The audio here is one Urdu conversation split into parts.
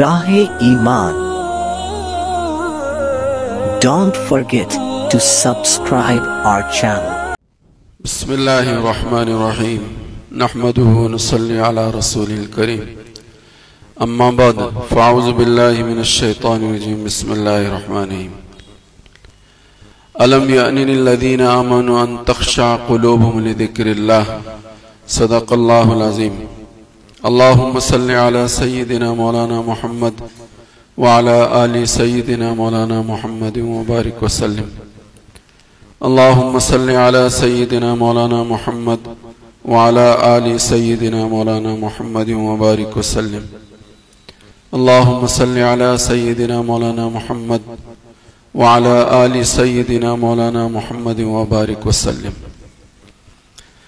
Rahe-e-Iman. Don't forget to subscribe our channel. Bismillahirrahmanirrahim. Nahmaduhu wa nusalli ala rasulil kareem. Amma ba'd, fa'auzu billahi minash shaitanir rajim. Bismillahirrahmanirrahim. Alam ya'ni lilladhina amanu an takhsha'a qulubuhum li dhikrillah. Sadaqallahul azim. Allahumma salli ala sayyidina Maulana Muhammad wa ala ali sayyidina Maulana Muhammadin wa barik wa sallim. Allahumma salli ala sayyidina Maulana Muhammad wa ala ali sayyidina Maulana Muhammadin wa barik wa sallim. Allahumma salli ala sayyidina Maulana Muhammad wa ala ali sayyidina Maulana Muhammadin wa barik wa sallim.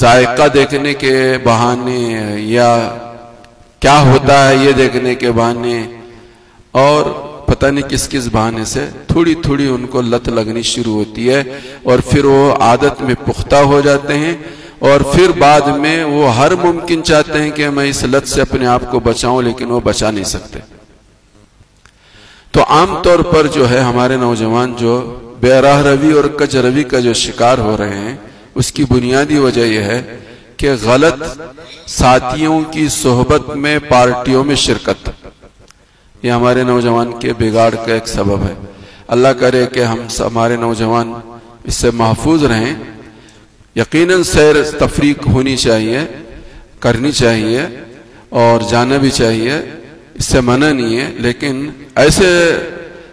ذائقہ دیکھنے کے بہانے یا کیا ہوتا ہے یہ دیکھنے کے بہانے اور پتہ نہیں کس کس بہانے سے تھوڑی تھوڑی ان کو لت لگنی شروع ہوتی ہے، اور پھر وہ عادت میں پختہ ہو جاتے ہیں، اور پھر بعد میں وہ ہر ممکن چاہتے ہیں کہ میں اس لت سے اپنے آپ کو بچاؤں، لیکن وہ بچا نہیں سکتے۔ تو عام طور پر جو ہے ہمارے نوجوان جو بے راہ روی اور کج روی کا جو شکار ہو رہے ہیں، اس کی بنیادی وجہ یہ ہے کہ غلط ساتھیوں کی صحبت میں، پارٹیوں میں شرکت، یہ ہمارے نوجوان کے بگاڑ کا ایک سبب ہے۔ اللہ کرے کہ ہمارے نوجوان اس سے محفوظ رہیں۔ یقیناً سیر تفریق ہونی چاہیے، کرنی چاہیے اور جانا بھی چاہیے، اس سے منع نہیں ہے، لیکن ایسے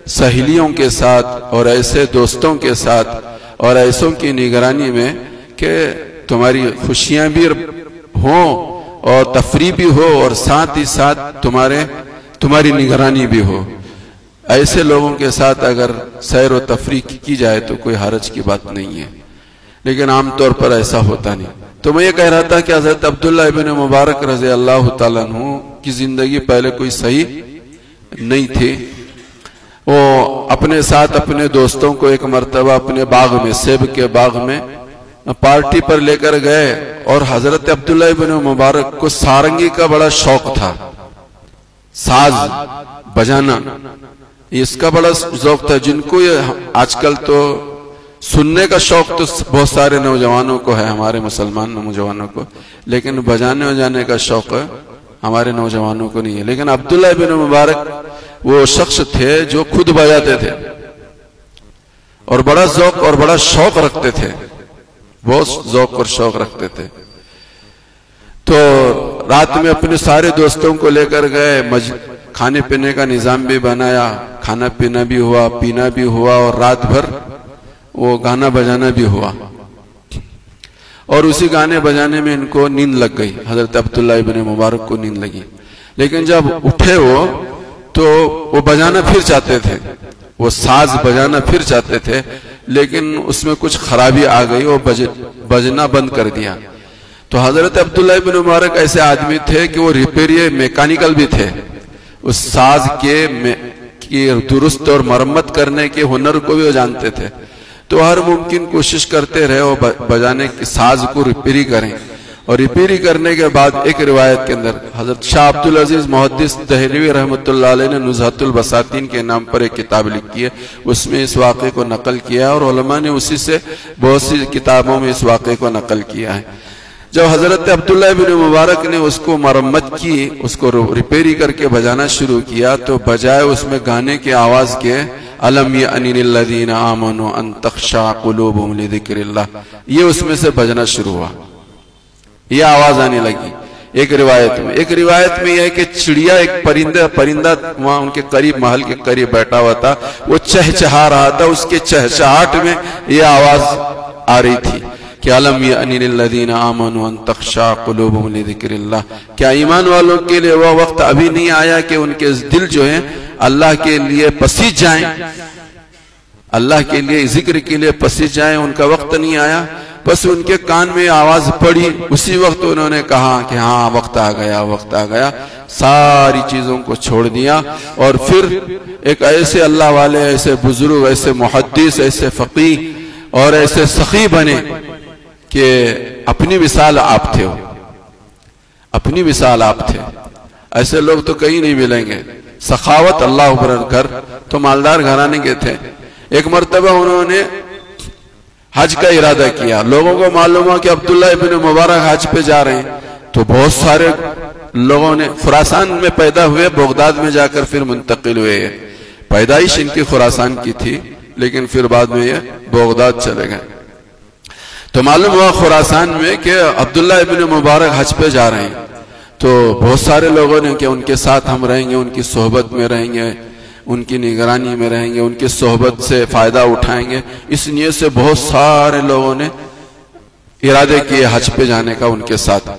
سہیلیوں کے ساتھ اور ایسے دوستوں کے ساتھ اور ایسوں کی نگرانی میں کہ تمہاری خوشیاں بھی ہوں اور تفریح بھی ہو اور ساتھ ہی ساتھ تمہاری نگرانی بھی ہو، ایسے لوگوں کے ساتھ اگر سیر و تفریح کی جائے تو کوئی حرج کی بات نہیں ہے، لیکن عام طور پر ایسا ہوتا نہیں۔ تو میں یہ کہہ رہا تھا کہ حضرت عبداللہ ابن مبارک رضی اللہ تعالیٰ عنہ کی زندگی پہلے کوئی صحیح نہیں تھی۔ وہ اپنے ساتھ اپنے دوستوں کو ایک مرتبہ اپنے باغ میں، سیب کے باغ میں پارٹی پر لے کر گئے، اور حضرت عبداللہ ابن مبارک کو سارنگی کا بڑا شوق تھا، ساز بجانا اس کا بڑا ذوق تھا، جن کو یہ آج کل تو سننے کا شوق تو بہت سارے نوجوانوں کو ہے، ہمارے مسلمان نوجوانوں کو، لیکن بجانے وجانے کا شوق ہمارے نوجوانوں کو نہیں ہے۔ لیکن عبداللہ ابن مبارک وہ شخص تھے جو خود بجاتے تھے اور بڑا ذوق اور بڑا شوق رکھتے تھے، بہت ذوق اور شوق رکھتے تھے۔ تو رات میں اپنے سارے دوستوں کو لے کر گئے، کھانے پینے کا نظام بھی بنایا، کھانا پینا بھی ہوا، پینا بھی ہوا، اور رات بھر وہ گانا بجانا بھی ہوا، اور اسی گانے بجانے میں ان کو نیند لگ گئی، حضرت عبداللہ ابن مبارک کو نیند لگی۔ لیکن جب اٹھے تو وہ بجانا پھر چاہتے تھے، وہ ساز بجانا پھر چاہتے تھے، لیکن اس میں کچھ خرابی آ گئی، وہ بجنا بند کر دیا۔ تو حضرت عبداللہ ابن مبارک ایسے آدمی تھے کہ وہ میکانیکل بھی تھے، اس ساز کے درست اور مرمت کرنے کے ہنر کو بھی وہ جانتے تھے، تو ہر ممکن کوشش کرتے رہے وہ بجانے کی ساز کو ریپیری کریں، اور ریپیری کرنے کے بعد ایک روایت کے اندر حضرت شاہ عبدالعزیز محدث دہلوی رحمۃ اللہ علیہ نے نزہۃ البساطین کے نام پر ایک کتاب لکھی ہے، اس میں اس واقعے کو نقل کیا ہے، اور علماء نے اسی سے بہت سی کتابوں میں اس واقعے کو نقل کیا ہے۔ جب حضرت عبداللہ ابن مبارک نے اس کو مرمت کی، اس کو ریپیری کر کے بجانا شروع کیا، تو بجائے اس میں گانے کے آواز کے الم یأن للذین آمنوا ان تخشع قلوبهم لذکر اللہ، یہ اس میں سے بجنا شروع ہوا، یہ آواز آنے لگی۔ ایک روایت میں یہ ہے کہ چڑیا، ایک پرندہ وہاں ان کے قریب، محل کے قریب بیٹھا ہوا تھا، وہ چہچہا رہا تھا، اس کے چہچہاٹ میں یہ آواز آ رہی تھی کہ الم یأن للذین آمنوا ان تخشع قلوبهم لذکر اللہ، کیا ایمان والوں کے لیے وہ وقت ابھی نہیں آیا کہ ان کے دل جو ہیں اللہ کے لیے پسیج جائیں، اللہ کے لیے ذکر کے لیے پسیج جائیں، ان کا وقت نہیں آیا؟ بس ان کے کان میں آواز پڑی، اسی وقت انہوں نے کہا کہ ہاں وقت آ گیا، ساری چیزوں کو چھوڑ دیا، اور پھر ایک ایسے اللہ والے، ایسے بزرگ، ایسے محدث، ایسے فقیہ اور ایسے سخی بنے کہ اپنی مثال آپ تھے، اپنی مثال آپ تھے۔ ایسے لوگ تو کہیں نہیں ملیں گے۔ سخاوت، اللہ اکبر، گھر تو مالدار گھرانے کے تھے۔ ایک مرتبہ انہوں نے حج کا ارادہ کیا، لوگوں کو معلوم ہوا کہ عبداللہ ابن مبارک حج پہ جا رہے ہیں، تو بہت سارے لوگوں نے خراسان میں پیدا ہوئے، بغداد میں جا کر پھر منتقل ہوئے، پیدائش ان کی خراسان کی تھی، لیکن پھر بعد میں یہ بغداد چلے گئے۔ تو معلوم ہوا خراسان میں کہ عبداللہ ابن مبارک حج پہ جا رہے ہیں، تو بہت سارے لوگوں نے کہ ان کے ساتھ ہم رہیں گے، ان کی صحبت میں رہیں گے، ان کی نگرانی میں رہیں گے، ان کی صحبت سے فائدہ اٹھائیں گے، اس نیت سے بہت سارے لوگوں نے ارادے کیے حج پہ جانے کا ان کے ساتھ۔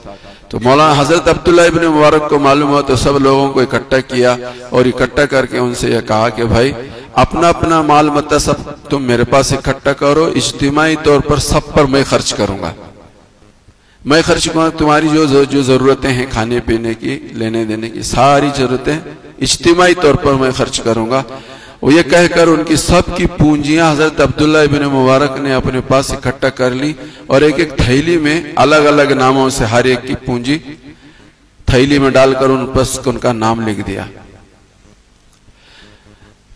تو مولانا حضرت عبداللہ ابن مبارک کو معلوم ہوا تو سب لوگوں کو اکٹھا کیا، اور اکٹھا کر کے ان سے یہ کہا کہ بھائی اپنا اپنا مال متا سب تم میرے پاس اکٹھا کرو، اجتماعی طور پر سب پر میں خرچ کروں گا، میں خرچ کروں گا تمہاری جو ضرورتیں ہیں کھانے پینے کی لینے دینے کی ساری ضرورتیں اجتماعی طور پر میں خرچ کروں گا. وہ یہ کہہ کر ان کی سب کی پونجیاں حضرت عبداللہ ابن مبارک نے اپنے پاس اکٹھا کر لی اور ایک ایک تھیلی میں الگ الگ ناموں سے ہر ایک کی پونجی تھیلی میں ڈال کر ان کا نام لکھ دیا.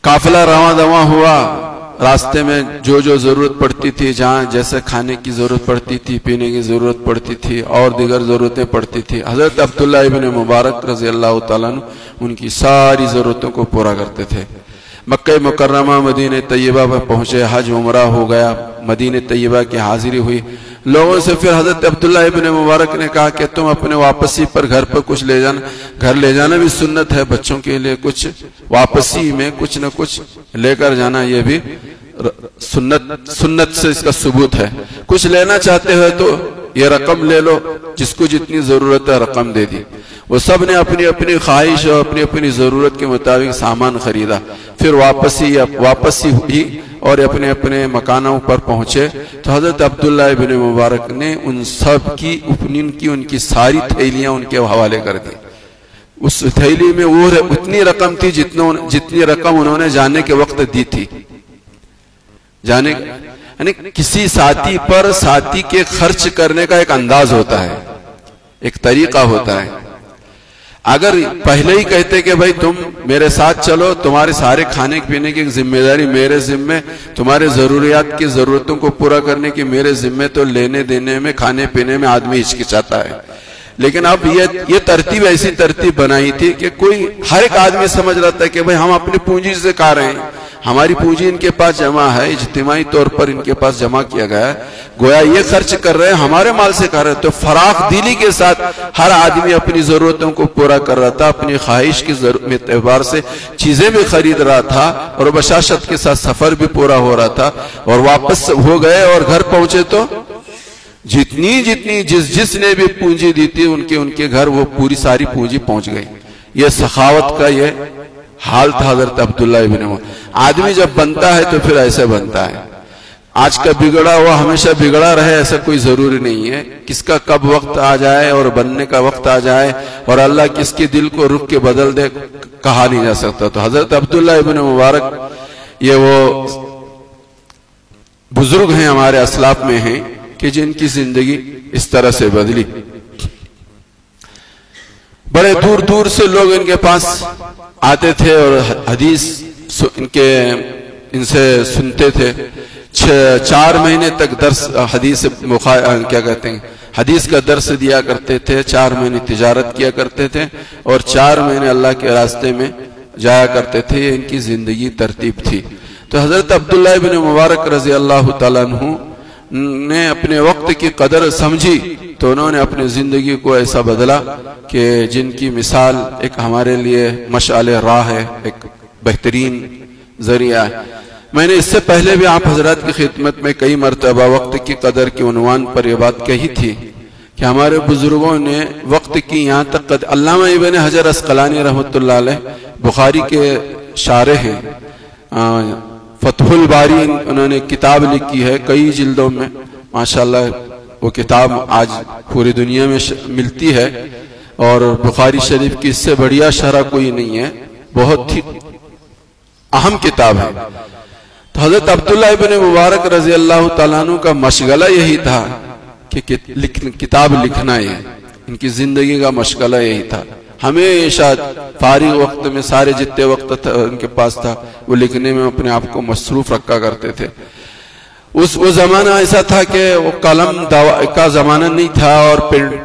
قافلہ رواں دواں ہوا. راستے میں جو ضرورت پڑتی تھی, جہاں جیسے کھانے کی ضرورت پڑتی تھی, پینے کی ضرورت پڑتی تھی اور دیگر ضرورتیں پڑتی تھی, حضرت عبداللہ ابن مبارک رضی اللہ تعالیٰ عنہ ان کی ساری ضرورتوں کو پورا کرتے تھے. مکہ مکرمہ مدینہ طیبہ میں پہنچے, حج عمرہ ہو گیا, مدینہ طیبہ کی حاضری ہوئی. لوگوں سے پھر حضرت عبداللہ ابن مبارک نے کہا کہ تم اپنے واپسی پر گھر پر کچھ لے جانا, گھر لے جانا بھی سنت ہے, بچوں کے لیے کچھ واپسی میں کچھ نہ کچھ لے کر جانا یہ بھی سنت سے اس کا ثبوت ہے. کچھ لینا چاہتے ہو تو یہ رقم لے لو, جس کو جتنی ضرورت ہے رقم دے دی. وہ سب نے اپنی اپنی خواہش اور اپنی اپنی ضرورت کے مطابق سامان خریدا. پھر واپسی ہوئی اور اپنے اپنے مکانوں پر پہنچے تو حضرت عبداللہ ابن مبارک نے ان سب کی ان کی ساری تھیلیاں ان کے حوالے کر دی. اس تھیلی میں وہ اتنی رقم تھی جتنی رقم انہوں نے جانے کے وقت دی تھی. یعنی کسی ساتھی پر ساتھی کے خرچ کرنے کا ایک انداز ہوتا ہے, ایک طریقہ ہوتا ہے. اگر پہلے ہی کہتے کہ بھائی تم میرے ساتھ چلو, تمہارے سارے کھانے پینے کی ذمہ داری میرے ذمے, تمہارے ضروریات کی ضرورتوں کو پورا کرنے کی میرے ذمے, تو لینے دینے میں کھانے پینے میں آدمی ہچکچاتا ہے. لیکن اب یہ ترتیب ایسی ترتیب بنائی تھی کہ کوئی ہر ایک آدمی سمجھ رہا تھا کہ بھائی ہم اپنی پونجی سے کھا رہے ہیں, ہماری پونجی ان کے پاس جمع ہے, اجتماعی طور پر ان کے پاس جمع کیا گیا ہے, گویا یہ خرچ کر رہے ہیں, ہمارے مال سے کر رہے ہیں. تو فراخ دلی کے ساتھ ہر آدمی اپنی ضرورتوں کو پورا کر رہا تھا, اپنی خواہش کی اعتبار سے چیزیں بھی خرید رہا تھا اور بشاشت کے ساتھ سفر بھی پورا ہو رہا تھا. اور واپس ہو گئے اور گھر پہنچے تو جتنی جس نے بھی پونجی دی تھی ان کے گھر وہ پوری ساری پونجی پہنچ گئی. یہ سخاوت کا یہ حال تھا حضرت عبداللہ ابن عمر. آدمی جب بنتا ہے تو پھر ایسے بنتا ہے. آج کا بگڑا ہوا ہمیشہ بگڑا رہے ایسا کوئی ضروری نہیں ہے. کس کا کب وقت آ جائے اور بننے کا وقت آ جائے اور اللہ کس کے دل کو رخ کے بدل دے کہا نہیں جا سکتا. تو حضرت عبداللہ ابن مبارک یہ وہ بزرگ ہیں ہمارے اسلاف میں ہیں کہ جن کی زندگی اس طرح سے بدلی. بڑے دور دور سے لوگ ان کے پاس آتے تھے اور حدیث ان سے سنتے تھے. 4 مہینے تک درس حدیث کا درس دیا کرتے تھے. 4 مہینے تجارت کیا کرتے تھے اور 4 مہینے اللہ کے راستے میں جایا کرتے تھے. یہ ان کی زندگی ترتیب تھی. تو حضرت عبداللہ ابن مبارک رضی اللہ تعالیٰ عنہ نے اپنے وقت کی قدر سمجھی تو انہوں نے اپنی زندگی کو ایسا بدلا کہ جن کی مثال ایک ہمارے لیے مشعل راہ ہے, ایک بہترین ذریعہ ہے. میں نے اس سے پہلے بھی آپ حضرات کی خدمت میں کئی مرتبہ وقت کی قدر کے عنوان پر یہ بات کہی تھی کہ ہمارے بزرگوں نے وقت کی یہاں تک علامہ ابن حجر عسقلانی رحمۃ اللہ علیہ بخاری کے شارح ہیں, فتح الباری انہوں نے کتاب لکھی ہے کئی جلدوں میں ماشاءاللہ. وہ کتاب آج پوری دنیا میں ملتی ہے اور بخاری شریف کی اس سے بڑھیا شرح کوئی نہیں ہے, بہت ہی اہم کتاب ہے. تو حضرت عبداللہ ابن مبارک رضی اللہ تعالیٰ عنہ کا مشغلہ یہی تھا کہ کتاب لکھنا ہے. ان کی زندگی کا مشغلہ یہی تھا. ہمیشہ فارغ وقت میں سارے جتنے وقت ان کے پاس تھا وہ لکھنے میں اپنے آپ کو مصروف رکھا کرتے تھے. وہ زمانہ ایسا تھا کہ وہ قلم کا زمانہ نہیں تھا اور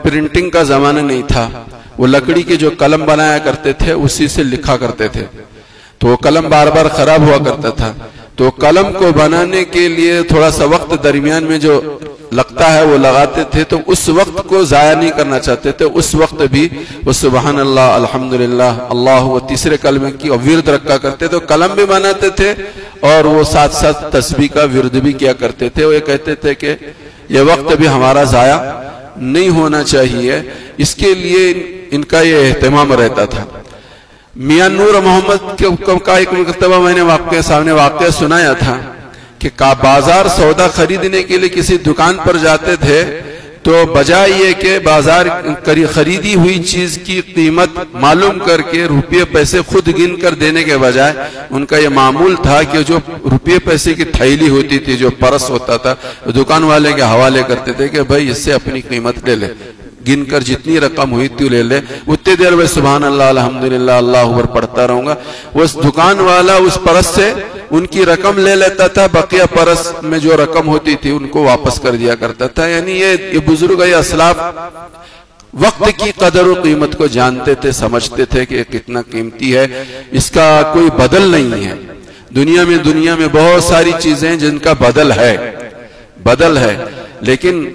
پرنٹنگ کا زمانہ نہیں تھا. وہ لکڑی کے جو قلم بنایا کرتے تھے اسی سے لکھا کرتے تھے. تو وہ قلم بار بار خراب ہوا کرتا تھا. تو قلم کو بنانے کے لیے تھوڑا سا وقت درمیان میں جو لگتا ہے وہ لگاتے تھے. تو اس وقت کو ضائع نہیں کرنا چاہتے تھے. اس وقت بھی وہ سبحان اللہ الحمدللہ اللہ و تیسرے کلمے کی ورد رکھا کرتے. تو قلم بھی بناتے تھے اور وہ ساتھ ساتھ تسبیح کا ورد بھی کیا کرتے تھے. وہ یہ کہتے تھے کہ یہ وقت بھی ہمارا ضائع نہیں ہونا چاہیے. اس کے لیے ان کا یہ اہتمام رہتا تھا. میاں نور محمد کا ایک مرتبہ میں نے سامنے واقعہ سنایا تھا کہ بازار سودا خریدنے کے لیے کسی دکان پر جاتے تھے تو بجائے یہ کہ بازار خریدی ہوئی چیز کی قیمت معلوم کر کے روپے پیسے خود گن کر دینے کے بجائے ان کا یہ معمول تھا کہ جو روپے پیسے کی تھیلی ہوتی تھی، جو پرس ہوتا تھا، دکان والے کے حوالے کرتے تھے کہ بھائی اس سے اپنی قیمت لے لے، گن کر جتنی رقم ہوئی تھی لے لے، اتنی دیر میں سبحان اللہ الحمدللہ اللہ اکبر پڑھتا رہوں گا۔ وہ دکان والا اس پرس سے ان کی رقم لے لیتا تھا، بقیہ پرس میں جو رقم ہوتی تھی ان کو واپس کر دیا کرتا تھا۔ یعنی یہ بزرگ یہ اسلاف وقت کی قدر و قیمت کو جانتے تھے، سمجھتے تھے کہ کتنا قیمتی ہے، اس کا کوئی بدل نہیں ہے۔ دنیا میں بہت ساری چیزیں جن کا بدل ہے، لیکن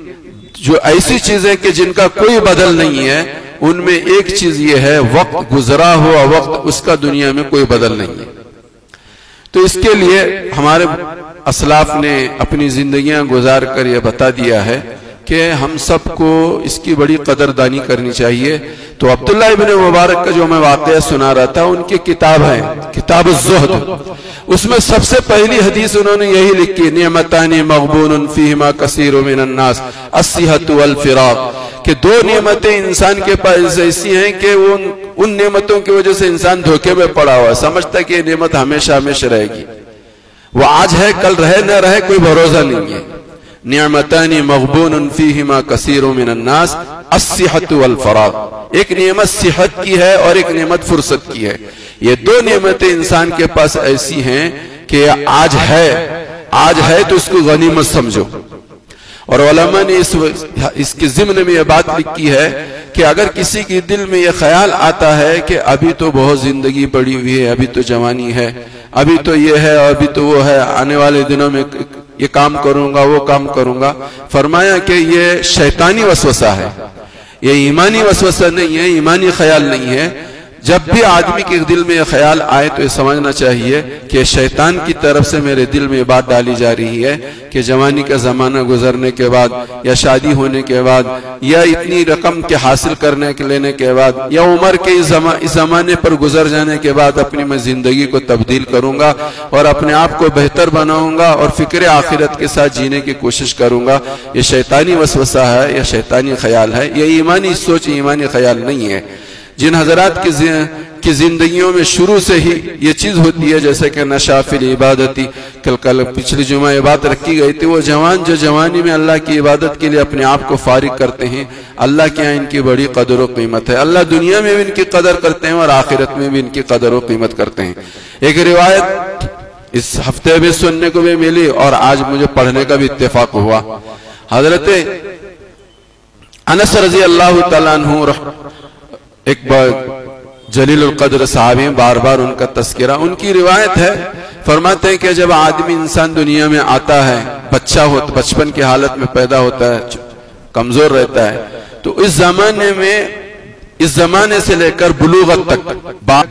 جو ایسی چیزیں کہ جن کا کوئی بدل نہیں ہے، ان میں ایک چیز یہ ہے، وقت گزرا ہوا وقت، اس کا دنیا میں کوئی بدل نہیں ہے۔ تو اس کے لیے ہمارے اسلاف نے اپنی زندگیاں گزار کر یہ بتا دیا ہے کہ ہم سب کو اس کی بڑی قدردانی کرنی چاہیے۔ تو عبداللہ ابن مبارک کا جو میں واقعہ سنا رہا تھا، ان کی کتاب ہے کتاب الزہد، اس میں سب سے پہلی حدیث انہوں نے یہی لکھی، نعمتان مغبون فیہما کثیر من الناس الصحۃ والفراق، کہ دو نعمتیں انسان کے پاس ایسی ہیں کہ ان نعمتوں کی وجہ سے انسان دھوکے میں پڑا ہوا ہے، سمجھتا ہے کہ یہ نعمت ہمیشہ ہمیشہ رہے گی، وہ آج ہے کل رہے نہ رہے کوئی بھروسہ نہیں ہے۔ نعمتان مغبون فیہما کثیر من الناس الصحۃ والفراغ، ایک نعمت صحت کی ہے اور ایک نعمت فرصت کی ہے۔ یہ دو نعمتیں انسان کے پاس ایسی ہیں کہ آج ہے تو اس کو غنیمت سمجھو۔ اور علماء نے اس کے ضمن میں یہ بات لکھی ہے کہ اگر کسی کے دل میں یہ خیال آتا ہے کہ ابھی تو بہت زندگی پڑی ہوئی ہے، ابھی تو جوانی ہے، ابھی تو یہ ہے، ابھی تو وہ ہے، آنے والے دنوں میں یہ کام کروں گا وہ کام کروں گا، فرمایا کہ یہ شیطانی وسوسہ ہے، یہ ایمانی وسوسہ نہیں ہے، ایمانی خیال نہیں ہے۔ جب بھی آدمی کے دل میں یہ خیال آئے تو یہ سمجھنا چاہیے کہ شیطان کی طرف سے میرے دل میں یہ بات ڈالی جا رہی ہے کہ جوانی کا زمانہ گزرنے کے بعد یا شادی ہونے کے بعد یا اتنی رقم کے حاصل کرنے کے لینے کے بعد یا عمر کے اس زمانے پر گزر جانے کے بعد اپنی میں زندگی کو تبدیل کروں گا اور اپنے آپ کو بہتر بناؤں گا اور فکر آخرت کے ساتھ جینے کی کوشش کروں گا۔ یہ شیطانی وسوسہ ہے، یہ شیطانی خیال ہے، یہ ایمانی سوچ ایمانی خیال نہیں ہے۔ جن حضرات کی زندگیوں میں شروع سے ہی یہ چیز ہوتی ہے، جیسے کہ نشا فی العبادتی، کل پچھلی جمعہ یہ بات رکھی گئی تھی، وہ جوان جو جوانی میں اللہ کی عبادت کے لیے اپنے آپ کو فارغ کرتے ہیں، اللہ کے یہاں ان کی بڑی قدر و قیمت ہے، اللہ دنیا میں بھی ان کی قدر کرتے ہیں اور آخرت میں بھی ان کی قدر و قیمت کرتے ہیں۔ ایک روایت اس ہفتے میں سننے کو بھی ملی اور آج مجھے پڑھنے کا بھی اتفاق ہوا۔ حضرت انس رضی اللہ تعالیٰ عنہ ایک جلیل القدر صحابی، بار بار ان کا تذکرہ، ان کی روایت ہے، فرماتے ہیں کہ جب آدمی انسان دنیا میں آتا ہے، بچپن کی حالت میں پیدا ہوتا ہے، کمزور رہتا ہے، تو اس زمانے سے لے کر بلوغت تک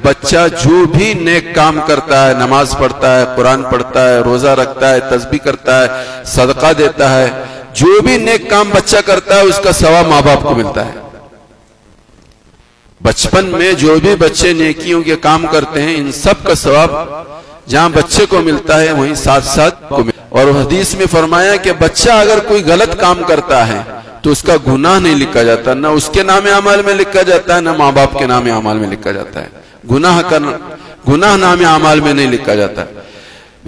بچہ جو بھی نیک کام کرتا ہے، نماز پڑھتا ہے، قرآن پڑھتا ہے، روزہ رکھتا ہے، تسبیح کرتا ہے، صدقہ دیتا ہے، جو بھی نیک کام بچہ کرتا ہے اس کا ثواب ماں باپ کو ملتا ہے۔ بچپن میں جو بھی بچے نیکیوں کے کام کرتے ہیں، ان سب کا ثواب جہاں بچے کو ملتا ہے وہیں ساتھ ساتھ کو ملتا ہے۔ اور حدیث میں فرمایا کہ بچہ اگر کوئی غلط کام کرتا ہے تو اس کا گناہ نہیں لکھا جاتا، نہ اس کے نام اعمال میں لکھا جاتا ہے، نہ ماں باپ کے نام اعمال میں لکھا جاتا ہے، گناہ نام اعمال میں نہیں لکھا جاتا ہے۔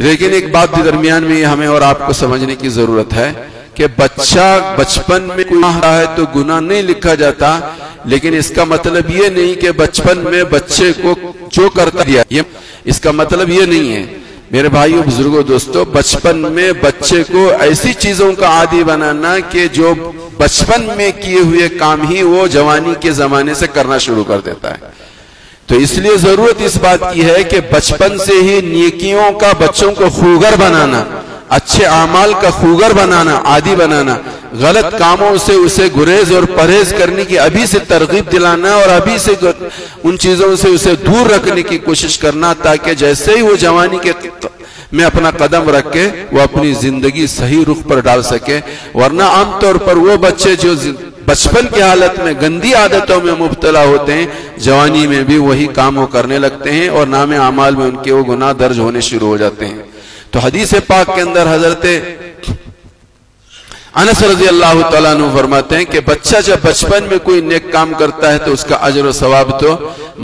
لیکن ایک بات درمیان میں ہمیں اور آپ کو سمجھنے کی ضرورت ہے کہ بچہ بچپن میں گناہ رہا ہے تو گناہ نہیں لکھا جاتا، لیکن اس کا مطلب یہ نہیں کہ بچپن میں بچے کو جو کرتا دیا، اس کا مطلب یہ نہیں ہے میرے بھائیو بزرگوں دوستو، بچپن میں بچے کو ایسی چیزوں کا عادی بنانا کہ جو بچپن میں کیے ہوئے کام ہی وہ جوانی کے زمانے سے کرنا شروع کر دیتا ہے۔ تو اس لیے ضرورت اس بات کی ہے کہ بچپن سے ہی نیکیوں کا بچوں کو خوگر بنانا، اچھے اعمال کا خوگر بنانا، عادی بنانا، غلط کاموں سے اسے گریز اور پرہیز کرنے کی ابھی سے ترغیب دلانا اور ابھی سے ان چیزوں سے اسے دور رکھنے کی کوشش کرنا، تاکہ جیسے ہی وہ جوانی کے میں اپنا قدم رکھ کے وہ اپنی زندگی صحیح رخ پر ڈال سکے۔ ورنہ عام طور پر وہ بچے جو بچپن کی حالت میں گندی عادتوں میں مبتلا ہوتے ہیں، جوانی میں بھی وہی کام وہ کرنے لگتے ہیں اور نام اعمال میں ان کے وہ گناہ درج ہونے شروع ہو جاتے ہیں۔ تو حدیث پاک کے اندر حضرت انس رضی اللہ تعالیٰ عنہ فرماتے ہیں کہ بچہ جب بچپن میں کوئی نیک کام کرتا ہے تو اس کا اجر و ثواب تو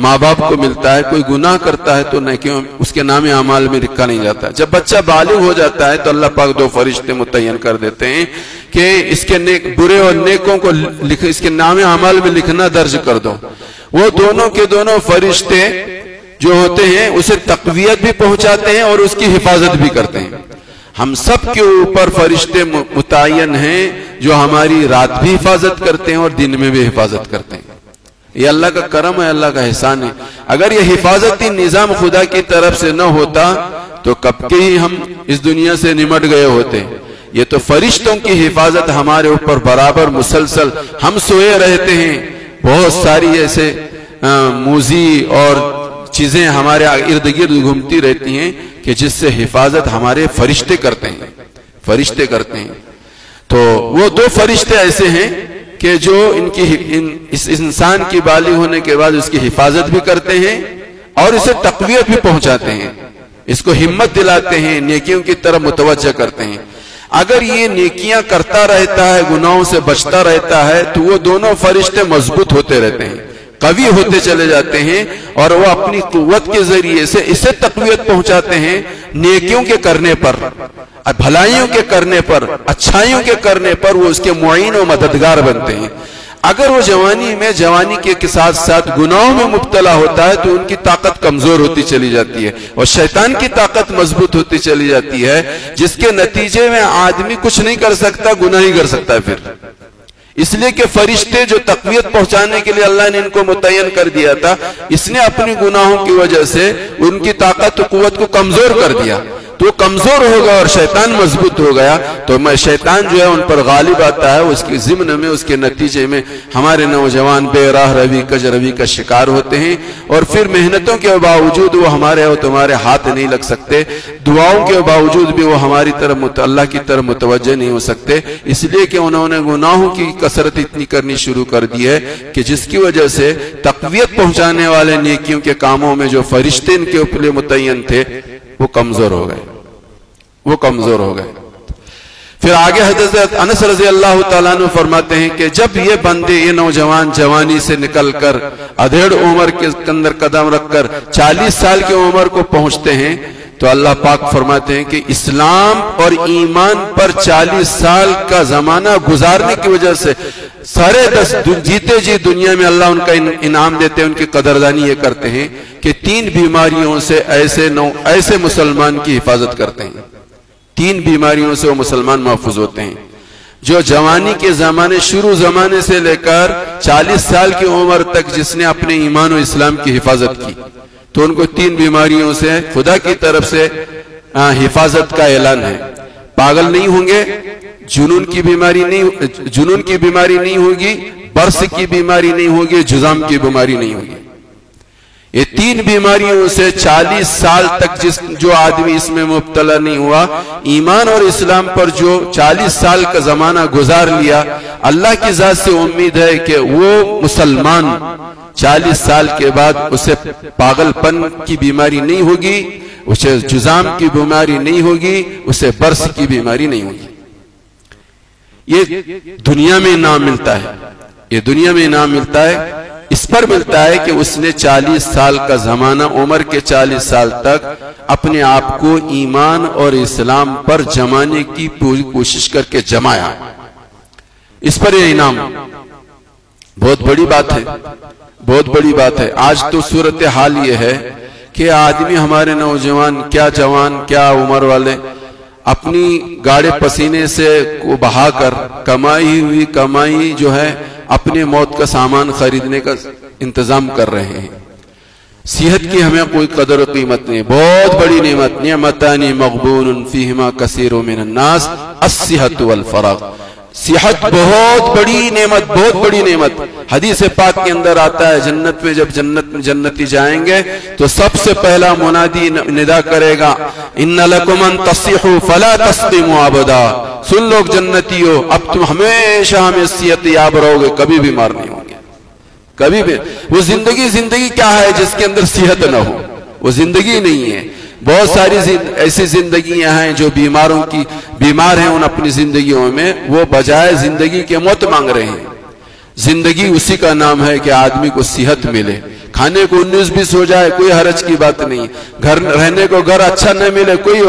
ماں باپ کو ملتا ہے، کوئی گناہ کرتا ہے تو نیکیوں اس کے نام اعمال میں لکھا نہیں جاتا۔ جب بچہ بالغ ہو جاتا ہے تو اللہ پاک دو فرشتے متعین کر دیتے ہیں کہ اس کے برے اور نیکوں کو اس کے نام اعمال میں لکھنا درج کر دو۔ وہ دونوں کے دونوں فرشتے جو ہوتے ہیں اسے تقویت بھی پہنچاتے ہیں اور اس کی حفاظت بھی کرتے ہیں۔ ہم سب کے اوپر فرشتے متعین ہیں جو ہماری رات بھی حفاظت کرتے ہیں اور دن میں بھی حفاظت کرتے ہیں۔ یہ اللہ کا کرم ہے، اللہ کا احسان ہے۔ اگر یہ حفاظتی نظام خدا کی طرف سے نہ ہوتا تو کب کے ہی ہم اس دنیا سے نمٹ گئے ہوتے۔ یہ تو فرشتوں کی حفاظت ہمارے اوپر برابر مسلسل، ہم سوئے رہتے ہیں، بہت ساری ایسے موذی اور چیزیں ہمارے ارد گرد گھومتی رہتی ہیں کہ جس سے حفاظت ہمارے فرشتے کرتے ہیں، فرشتے کرتے ہیں۔ تو وہ دو فرشتے ایسے ہیں کہ جو اس انسان کی بالغ ہونے کے بعد اس کی حفاظت بھی کرتے ہیں اور اسے تقویت بھی پہنچاتے ہیں، اس کو ہمت دلاتے ہیں، نیکیوں کی طرف متوجہ کرتے ہیں۔ اگر یہ نیکیاں کرتا رہتا ہے، گناہوں سے بچتا رہتا ہے، تو وہ دونوں فرشتے مضبوط ہوتے رہتے ہیں، قوی ہوتے چلے جاتے ہیں اور وہ اپنی قوت کے ذریعے سے اسے تقویت پہنچاتے ہیں نیکیوں کے کرنے پر، بھلائیوں کے کرنے پر، اچھائیوں کے کرنے پر وہ اس کے معین و مددگار بنتے ہیں۔ اگر وہ جوانی کے ساتھ ساتھ گناہوں میں مبتلا ہوتا ہے تو ان کی طاقت کمزور ہوتی چلی جاتی ہے اور شیطان کی طاقت مضبوط ہوتی چلی جاتی ہے، جس کے نتیجے میں آدمی کچھ نہیں کر سکتا، گناہ ہی کر سکتا ہے پھر۔ اس لیے کہ فرشتے جو تقویت پہنچانے کے لیے اللہ نے ان کو متعین کر دیا تھا، اس نے اپنی گناہوں کی وجہ سے ان کی طاقت و قوت کو کمزور کر دیا، تو وہ کمزور ہو گیا اور شیطان مضبوط ہو گیا، تو شیطان جو ہے ان پر غالب آتا ہے، اس کے ضمن میں، اس کے نتیجے میں ہمارے نوجوان بے راہ روی کج روی کا شکار ہوتے ہیں اور پھر محنتوں کے باوجود وہ ہمارے اور تمہارے ہاتھ نہیں لگ سکتے، دعاؤں کے باوجود بھی وہ ہماری طرف اللہ کی طرف متوجہ نہیں ہو سکتے، اس لیے کہ انہوں نے گناہوں کی کثرت اتنی کرنی شروع کر دی ہے کہ جس کی وجہ سے تقویت پہنچانے والے نیکیوں کے کاموں میں جو فرشتے ان کے اوپر متعین تھے وہ کمزور ہو گئے، وہ کمزور ہو گئے۔ پھر آگے حضرت انس رضی اللہ تعالیٰ عنہ فرماتے ہیں کہ جب یہ بندے، یہ نوجوان جوانی سے نکل کر ادھیڑ عمر کے اندر قدم رکھ کر 40 سال کی عمر کو پہنچتے ہیں تو اللہ پاک فرماتے ہیں کہ اسلام اور ایمان پر 40 سال کا زمانہ گزارنے کی وجہ سے سارے جیتے جی دنیا میں اللہ ان کا انعام دیتے ہیں، ان کی قدردانی یہ کرتے ہیں کہ 3 بیماریوں سے ایسے مسلمان کی حفاظت کرتے ہیں، 3 بیماریوں سے وہ مسلمان محفوظ ہوتے ہیں۔ جو جوانی کے شروع زمانے سے لے کر 40 سال کی عمر تک جس نے اپنے ایمان و اسلام کی حفاظت کی تو ان کو 3 بیماریوں سے خدا کی طرف سے حفاظت کا اعلان ہے۔ پاگل نہیں ہوں گے، جنون کی بیماری نہیں ہوگی، برس کی بیماری نہیں ہوگی، جزام کی بیماری نہیں ہوگی۔ یہ 3 بیماریوں سے 40 سال تک جو آدمی اس میں مبتلا نہیں ہوا، ایمان اور اسلام پر جو 40 سال کا زمانہ گزار لیا، اللہ کی ذات سے امید ہے کہ وہ مسلمان 40 سال کے بعد اسے پاگل پن کی بیماری نہیں ہوگی، اسے جزام کی بیماری نہیں ہوگی، اسے برس کی بیماری نہیں ہوگی۔ یہ دنیا میں انعام ملتا ہے، یہ دنیا میں انعام ملتا ہے، اس پر ملتا ہے کہ اس نے 40 سال کا زمانہ، عمر کے 40 سال تک اپنے آپ کو ایمان اور اسلام پر جمانے کی پوری کوشش کر کے جمایا، اس پر یہ انعام بہت بڑی بات ہے، بہت بڑی بات ہے۔ آج تو صورتحال یہ ہے کہ آدمی، ہمارے نوجوان، کیا جوان، کیا عمر والے، اپنی گاڑے پسینے سے کو بہا کر کمائی ہوئی کمائی جو ہے اپنے موت کا سامان خریدنے کا انتظام کر رہے ہیں۔ صحت کی ہمیں کوئی قدر و قیمت نہیں، بہت بڑی نعمت، نعمتان مغبون فیہما کثیر من الناس الصحت والفراغ۔ صحت بہت بڑی نعمت، بہت بڑی نعمت۔ حدیث پاک کے اندر آتا ہے جنت میں جب جنتی جائیں گے تو سب سے پہلا منادی ندا کرے گا ان لکم ان تصیحوا فلا تسقموا ابدا، سن لوگ جنتیو اب تم ہمیشہ ہمیں صحت یاب رہو گے، کبھی بیمار نہیں ہوں گے، کبھی بھی۔ وہ زندگی کیا ہے جس کے اندر صحت نہ ہو؟ وہ زندگی نہیں ہے۔ بہت ساری ایسی زندگیاں ہیں جو بیمار ہیں، ان اپنی زندگیوں میں وہ بجائے زندگی کے موت مانگ رہے ہیں۔ زندگی اسی کا نام ہے کہ آدمی کو صحت ملے، کھانے کو 19-20 ہو جائے کوئی حرج کی بات نہیں، گھر رہنے کو گھر اچھا نہ ملے کوئی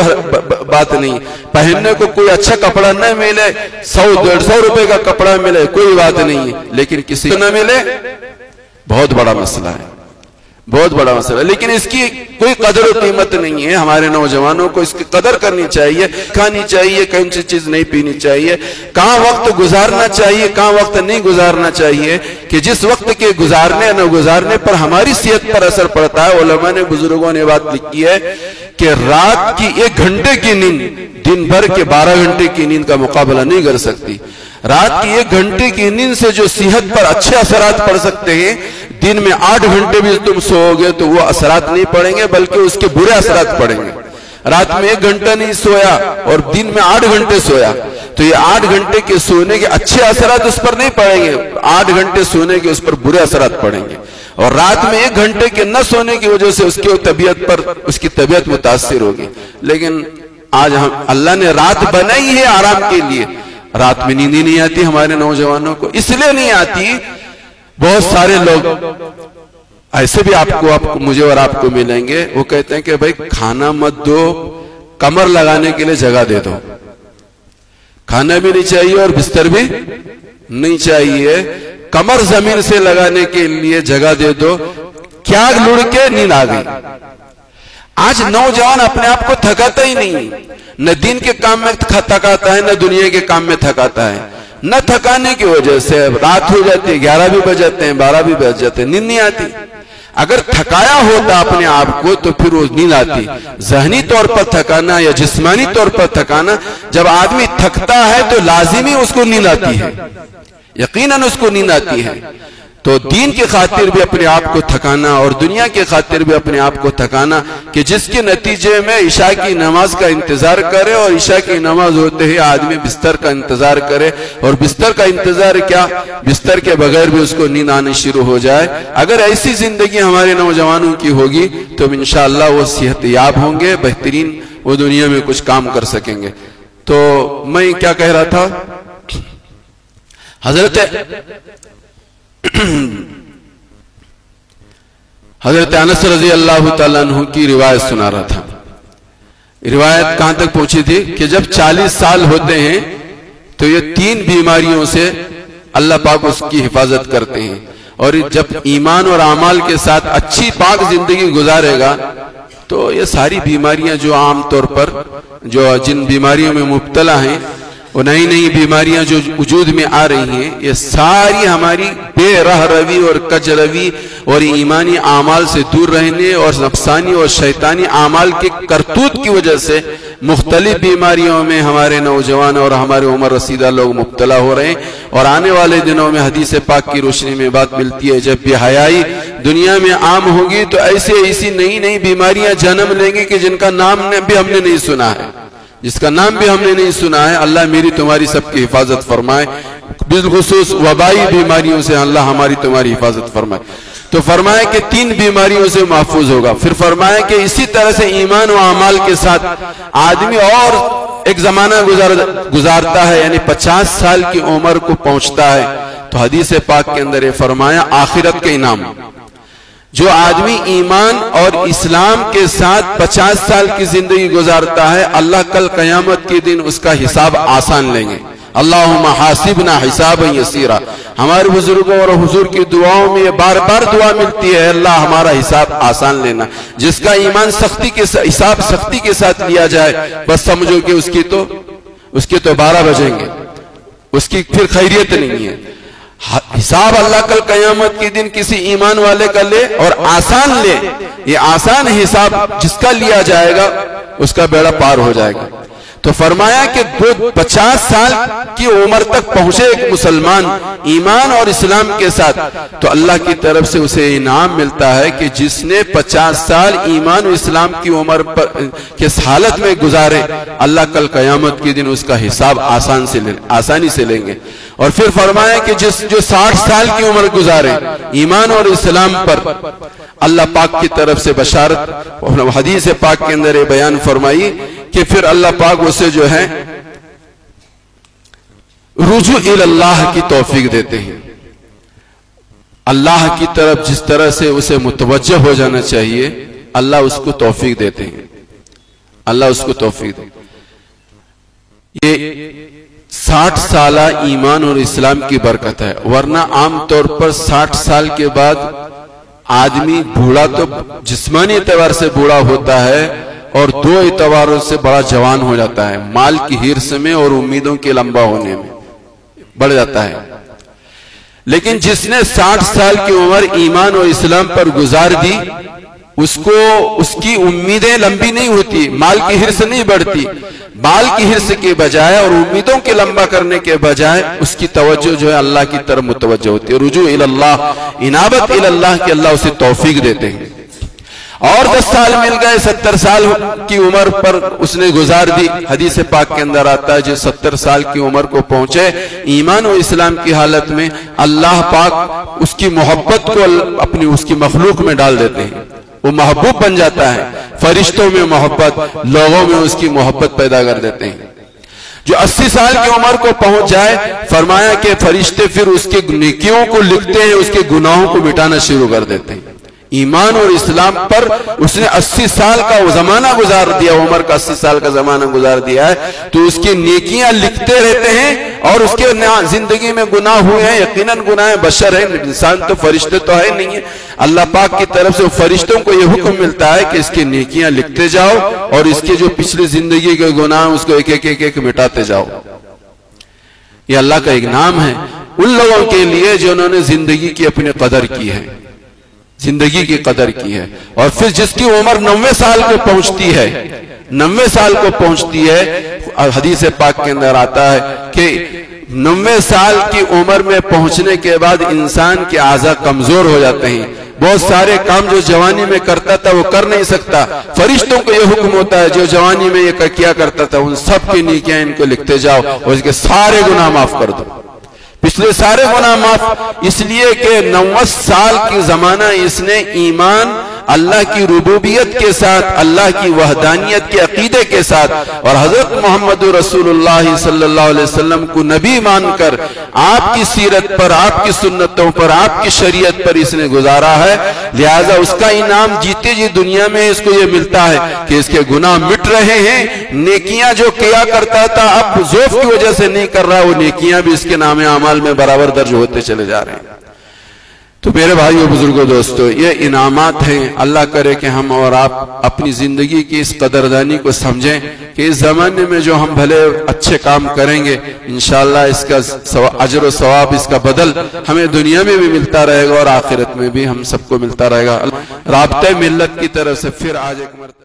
بات نہیں، پہننے کو کوئی اچھا کپڑا نہ ملے، 100-150 روپے کا کپڑا ملے کوئی بات نہیں، لیکن کسی کو نہ ملے بہت بڑا مسئلہ ہے، بہت بڑا مسئلہ ہے۔ لیکن اس کی کوئی قدر و قیمت نہیں ہے۔ ہمارے نوجوانوں کو اس کی قدر کرنی چاہیے، کھانی چاہیے، کون سی چیز نہیں پینی چاہیے، کہاں وقت گزارنا چاہیے، کہاں وقت نہیں گزارنا چاہیے، کہ جس وقت کے گزارنے نہ گزارنے پر ہماری صحت پر اثر پڑتا ہے۔ علماء نے، بزرگوں نے بات لکھی ہے کہ رات کی 1 گھنٹے کی نیند دن بھر کے 12 گھنٹے کی نیند کا مقابلہ نہیں کر سکتی۔ رات کی 1 گھنٹے کی نیند سے جو صحت پر اچھے اثرات پڑ سکتے ہیں، دن میں 8 گھنٹے بھی تم سو گے تو وہ اثرات نہیں پڑیں گے بلکہ اس کے برے اثرات پڑیں گے۔ رات میں 1 گھنٹہ نہیں سویا اور دن میں 8 گھنٹے سویا تو یہ 8 گھنٹے کے سونے کے اچھے اثرات اس پر نہیں پڑیں گے، 8 گھنٹے سونے کے اس پر برے اثرات پڑیں گے۔ اور رات میں 1 گھنٹے کے نہ سونے کی وجہ سے اس کی طبیعت متاثر ہوگی۔ لیکن آج اللہ نے رات بنائی ہے آرام کے لیے، رات میں نیند نہیں آتی ہمارے نوجوانوں کو، اس لیے نہیں آتی۔ بہت سارے لوگ ایسے بھی آپ کو مجھے اور آپ کو ملیں گے، وہ کہتے ہیں کہ بھائی کھانا مت دو، کمر لگانے کے لیے جگہ دے دو، کھانا بھی نہیں چاہیے اور بستر بھی نہیں چاہیے، کمر زمین سے لگانے کے لیے جگہ دے دو، کیا لڑ کے نیند آ گئی۔ آج نوجوان اپنے آپ کو تھکاتا ہی نہیں، نہ دین کے کام میں تھکاتا ہے نہ دنیا کے کام میں تھکاتا ہے، نہ تھکانے کی وجہ سے رات ہو جاتی ہے، 11 بھی بج جاتے ہیں، 12 بھی بج جاتے ہیں، نیند نہیں آتی۔ اگر تھکایا ہوتا اپنے آپ کو تو پھر وہ نیند آتی۔ ذہنی طور پر تھکانا یا جسمانی طور پر تھکانا، جب آدمی تھکتا ہے تو لازمی اس کو نیند آتی ہے، یقیناً اس کو نیند آتی ہے۔ تو دین کی خاطر بھی اپنے آپ کو تھکانا اور دنیا کی خاطر بھی اپنے آپ کو تھکانا، کہ جس کے نتیجے میں عشاء کی نماز کا انتظار کرے اور عشاء کی نماز ہوتے ہی آدمی بستر کا انتظار کرے، اور بستر کا انتظار کیا، بستر کے بغیر بھی اس کو نیند آنی شروع ہو جائے۔ اگر ایسی زندگی ہمارے نوجوانوں کی ہوگی تو انشاءاللہ وہ صحت یاب ہوں گے، بہترین وہ دنیا میں کچھ کام کر سکیں گے۔ تو میں کیا کہہ رہا تھا، حضرت انس رضی اللہ تعالیٰ عنہ کی روایت سنا رہا تھا۔ روایت کہاں تک پہنچی تھی کہ جب 40 سال ہوتے ہیں تو یہ 3 بیماریوں سے اللہ پاک اس کی حفاظت کرتے ہیں، اور جب ایمان اور اعمال کے ساتھ اچھی پاک زندگی گزارے گا تو یہ ساری بیماریاں جو عام طور پر جن بیماریوں میں مبتلا ہیں، وہ نئی نئی بیماریاں جو وجود میں آ رہی ہیں، یہ ساری ہماری بے رہ روی اور کج روی اور ایمانی اعمال سے دور رہنے اور نفسانی اور شیطانی اعمال کے کرتوت کی وجہ سے مختلف بیماریوں میں ہمارے نوجوان اور ہمارے عمر رسیدہ لوگ مبتلا ہو رہے ہیں۔ اور آنے والے دنوں میں حدیث پاک کی روشنی میں بات ملتی ہے، جب بے حیائی دنیا میں عام ہوگی تو ایسی نئی نئی بیماریاں جنم لیں گی کہ جن کا نام بھی ہم نے نہیں سنا ہے، جس کا نام بھی ہم نے نہیں سنا ہے۔ اللہ میری تمہاری سب کی حفاظت فرمائے، بالخصوص وبائی بیماریوں سے اللہ ہماری تمہاری حفاظت فرمائے۔ تو فرمایا کہ 3 بیماریوں سے محفوظ ہوگا، پھر فرمایا کہ اسی طرح سے ایمان و اعمال کے ساتھ آدمی اور ایک زمانہ گزارتا ہے، یعنی 50 سال کی عمر کو پہنچتا ہے، تو حدیث پاک کے اندر یہ فرمایا آخرت کے انعام، جو آدمی ایمان اور اسلام کے ساتھ 50 سال کی زندگی گزارتا ہے، اللہ کل قیامت کے دن اس کا حساب آسان لیں گے۔ اللہم حاسبنا حسابا یسیرا، ہمارے بزرگوں اور حضور کی دعاؤں میں یہ بار بار دعا ملتی ہے، اللہ ہمارا حساب آسان لینا۔ جس کا ایمان حساب سختی کے ساتھ لیا جائے، بس سمجھو کہ اس کے تو 12 بجیں گے، اس کی پھر خیریت نہیں ہے۔ حساب اللہ کل قیامت کے دن کسی ایمان والے کا لے اور آسان لے، یہ آسان حساب جس کا لیا جائے گا اس کا بیڑا پار ہو جائے گا۔ تو فرمایا کہ 50 سال کی عمر تک پہنچے ایک مسلمان ایمان اور اسلام کے ساتھ، تو اللہ کی طرف سے اسے انعام ملتا ہے کہ جس نے 50 سال ایمان و اسلام کی عمر کے حالت میں گزارے، اللہ کل قیامت کے دن اس کا حساب آسانی سے لیں گے۔ اور پھر فرمایا کہ جو 60 سال کی عمر گزارے ایمان اور اسلام پر، اللہ پاک کی طرف سے بشارت، حدیث پاک کے اندر یہ بیان فرمائی کہ پھر اللہ پاک اسے جو ہے رجوع اللہ کی توفیق دیتے ہیں۔ اللہ کی طرف جس طرح سے اسے متوجہ ہو جانا چاہیے، اللہ اس کو توفیق دیتے ہیں، اللہ اس کو توفیق دیتے ہیں۔ یہ 60 سالہ ایمان اور اسلام کی برکت ہے، ورنہ عام طور پر 60 سال کے بعد آدمی بوڑھا تو جسمانی اعتبار سے بوڑھا ہوتا ہے اور 2 اعتباروں سے بڑا جوان ہو جاتا ہے، مال کی ہرس میں اور امیدوں کے لمبا ہونے میں بڑھ جاتا ہے۔ لیکن جس نے 60 سال کی عمر ایمان اور اسلام پر گزار دی، اس کی امیدیں لمبی نہیں ہوتی، مال کی ہرس نہیں بڑھتی، مال کی ہرس کے بجائے اور امیدوں کے لمبا کرنے کے بجائے اس کی توجہ جو ہے اللہ کی طرف متوجہ ہوتی ہے، رجوع اللہ، انابت اللہ کی اللہ اسے توفیق دیتے ہیں۔ اور 10 سال مل گئے، 70 سال کی عمر پر اس نے گزار دی۔ حدیث پاک کے اندر آتا ہے جو 70 سال کی عمر کو پہنچے ایمان و اسلام کی حالت میں، اللہ پاک اس کی محبت کو اپنی اس کی مخلوق میں ڈال دیتے ہیں، وہ محبوب بن جاتا ہے، فرشتوں میں محبت، لوگوں میں اس کی محبت پیدا کر دیتے ہیں۔ جو 80 سال کی عمر کو پہنچ جائے، فرمایا کہ فرشتے پھر اس کے نیکیوں کو لکھتے ہیں، اس کے گناہوں کو مٹانا شروع کر دیتے ہیں۔ ایمان اور اسلام پر اس نے 80 سال کا زمانہ گزار دیا، عمر کا 80 سال کا زمانہ گزار دیا ہے، تو اس کی نیکیاں لکھتے رہتے ہیں، اور اس کے زندگی میں گناہ ہوئے ہیں، یقیناً گناہ بشر ہے، انسان تو فرشتے تو ہے نہیں ہے، اللہ پاک کی طرف سے فرشتوں کو یہ حکم ملتا ہے کہ اس کی نیکیاں لکھتے جاؤ اور اس کے جو پچھلی زندگی کے گناہ اس کو ایک مٹاتے جاؤ۔ یہ اللہ کا ایک نام ہے ان لوگوں کے لیے جنہوں نے زندگی کی اپنی قدر کی ہے، زندگی کی قدر کی ہے۔ اور پھر جس کی عمر 90 سال کو پہنچتی ہے، 90 سال کو پہنچتی ہے، حدیث پاک کے اندر آتا ہے کہ 90 سال کی عمر میں پہنچنے کے بعد انسان کے اعضاء کمزور ہو جاتے ہیں، بہت سارے کام جو جوانی میں کرتا تھا وہ کر نہیں سکتا، فرشتوں کو یہ حکم ہوتا ہے جو جوانی میں یہ کیا کرتا تھا ان سب کی نیکیاں ان کو لکھتے جاؤ اور اس کے سارے گناہ معاف کر دو، پچھلے سارے گناہ معاف، اس لیے کہ 90 سال کی زمانہ اس نے ایمان اللہ کی ربوبیت کے ساتھ، اللہ کی وحدانیت کے عقیدے کے ساتھ اور حضرت محمد رسول اللہ صلی اللہ علیہ وسلم کو نبی مان کر آپ کی سیرت پر، آپ کی سنتوں پر، آپ کی شریعت پر اس نے گزارا ہے، لہذا اس کا انعام جیتے جی دنیا میں اس کو یہ ملتا ہے کہ اس کے گناہ مٹ رہے ہیں، نیکیاں جو کیا کرتا تھا اب ضعف کی وجہ سے نہیں کر رہا، وہ نیکیاں بھی اس کے نام اعمال میں برابر درج ہوتے چلے جا رہے ہیں۔ تو میرے بھائیو بزرگوں دوستو، یہ انعامات ہیں، اللہ کرے کہ ہم اور آپ اپنی زندگی کی اس قدردانی کو سمجھیں کہ اس زمانے میں جو ہم بھلے اچھے کام کریں گے انشاءاللہ اس کا اجر و ثواب، اس کا بدل ہمیں دنیا میں بھی ملتا رہے گا اور آخرت میں بھی ہم سب کو ملتا رہے گا۔ رابطہ ملت کی طرف سے پھر آج ایک مرتبہ